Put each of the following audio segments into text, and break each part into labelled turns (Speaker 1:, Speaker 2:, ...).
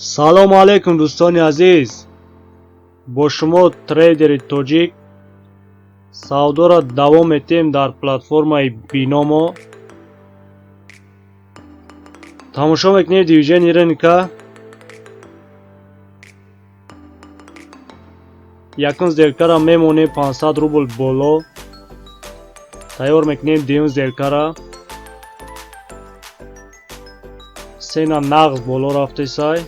Speaker 1: салому алайкум дӯстони азиз, бо шумо трейдери тоҷик савдоро давом метем дар платформаи биномо. тамошо мекунем дивизиони рынка. якум зеркара мемонем 500 рубл боло. тайёр мекунем дуюм зеркара. сена нағз боло рафта сай.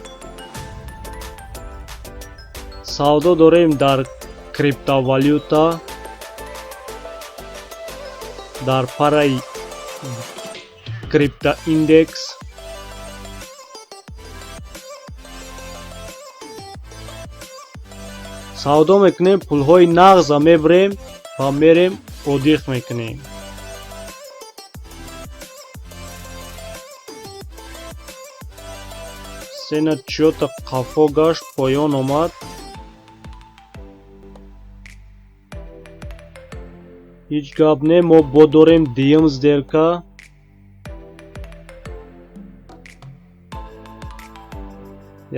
Speaker 1: савдо дорем дар криптовалюта, дар параи криптоиндекс. савдо мекунем, пулҳои нағза мебарем ва мерем одиқ мекунем. сена чиёта қафо гашт, поён омад. ҳеҷ гап не, мо бодорем дуюм зерка.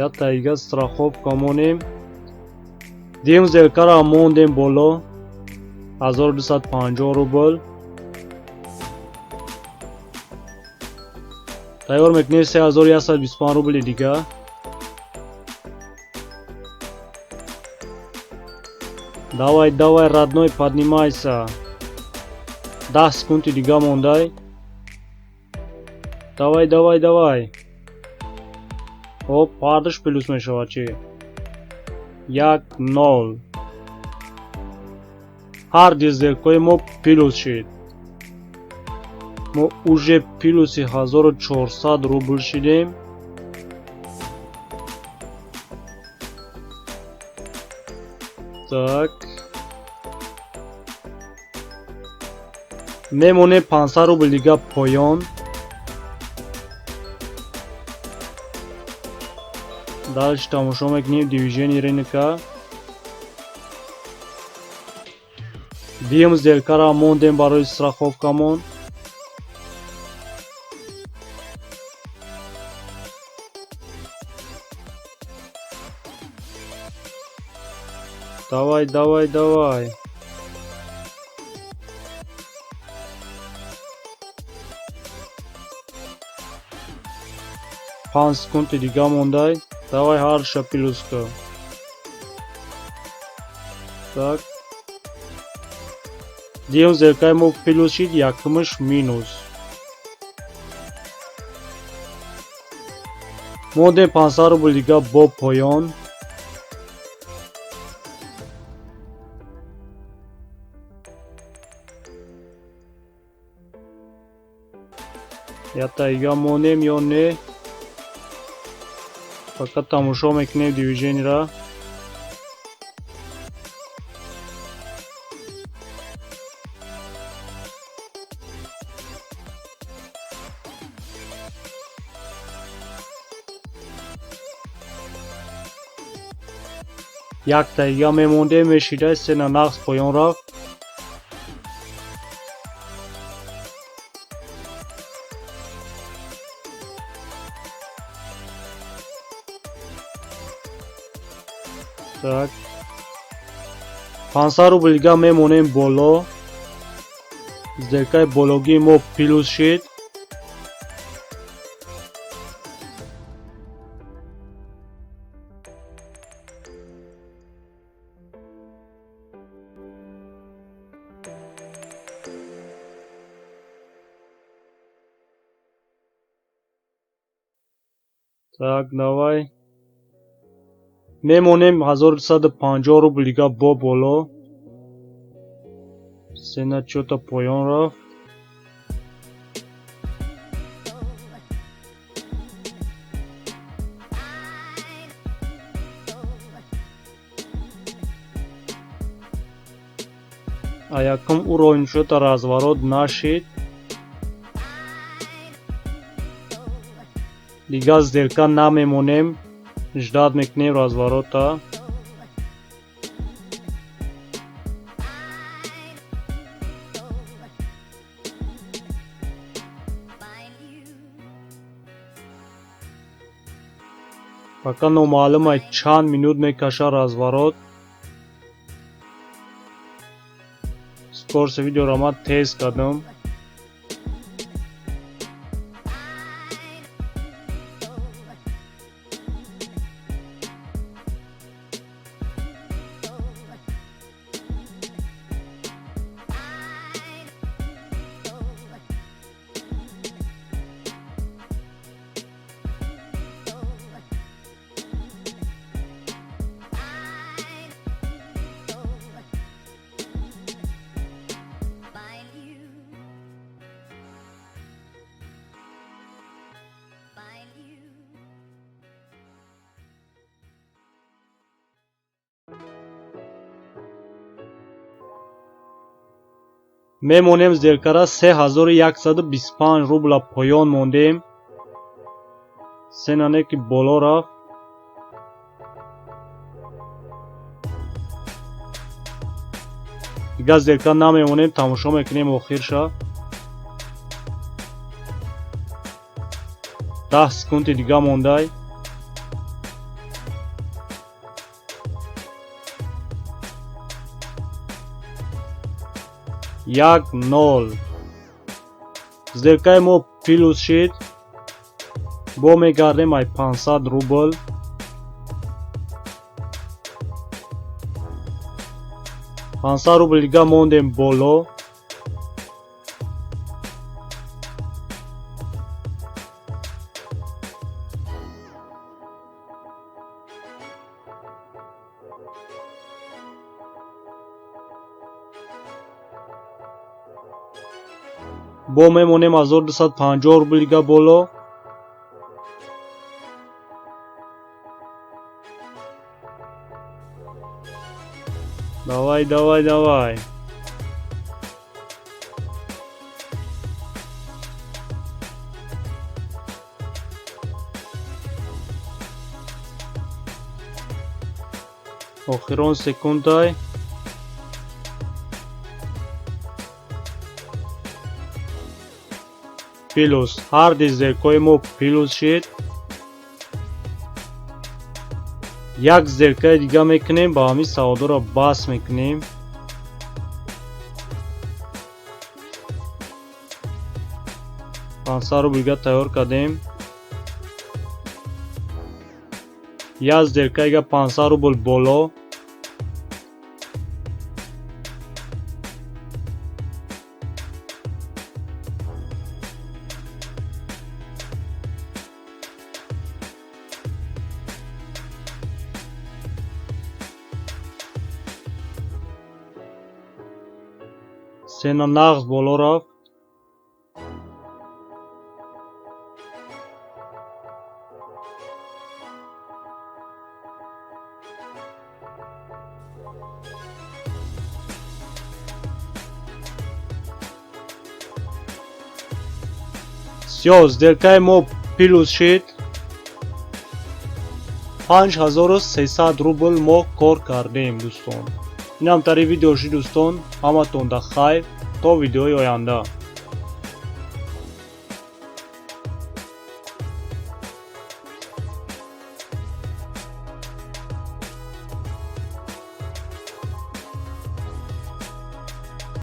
Speaker 1: я тайга страховка монем. дуюм зеркара мондем боло 1250 рубл. тайёр мекунем 3125 рубли дига. давай давай родной, поднимайся. 10 секунди дига мондай. давай давай давай. оп, пардаш плюс мешавад чи 1-0. ҳар дизеркои мо плюс шид. мо уже плюси 1400 рубл шидем. так мемоне 500 рубл дига поён. дальше тамошо мекунем дивизиони рынка. дуюм зеркара мондем барои страховкамон. давай давай давай. панҷ секунди дига мондай. давай ҳарша плюска. так дуюм зеркаи мо плюс шид, якумаш минус. мондем 500 рубл дига бо поён. я тайга монем ё не. фақат тамошо мекунем дивизионира. як тайга мемондем, мешидай сена нағз поён рафт. так 500 рубл дига мемонем боло. зеркаи бологии мо плюс шид. так давай мемонем 1250 рубл дига бо боло. сена чиёта поён рафт. а якум уро иншота разворот нашид. дига зерка намемонем, ждат мекунем разворота. пока номаълум аст чанд минут мекашад разворот. скорси видеоро ман тест кардам. мемонем зеркара 3125 рубла поён мондем. сенане ки боло рафт. дигар зеркара намемонем, тамошо мекунем охирша. 10 секунди дига мондай. як 0. зеркаи мо плюс шид. бо мегардем ай 500 рубл. рубл дига мондем боло. бо мемонем 1250 рубл дига боло. давай давай давай. охирон секундай. плюс ҳарди зеркои мо плюс шид. як зеркаи дига мекунем, ба ҳамин саводоро бас мекунем. рубл дига тайёр кардем. як зеркаига 500 рубл боло. сена нағз боло рафт. всё, сделкаи мо плюс шид. 5300 рубл мо кор кардем дӯстон. ин ҳамтари видео шид дӯстон. ҳаматонда хайр. то видеои оянда.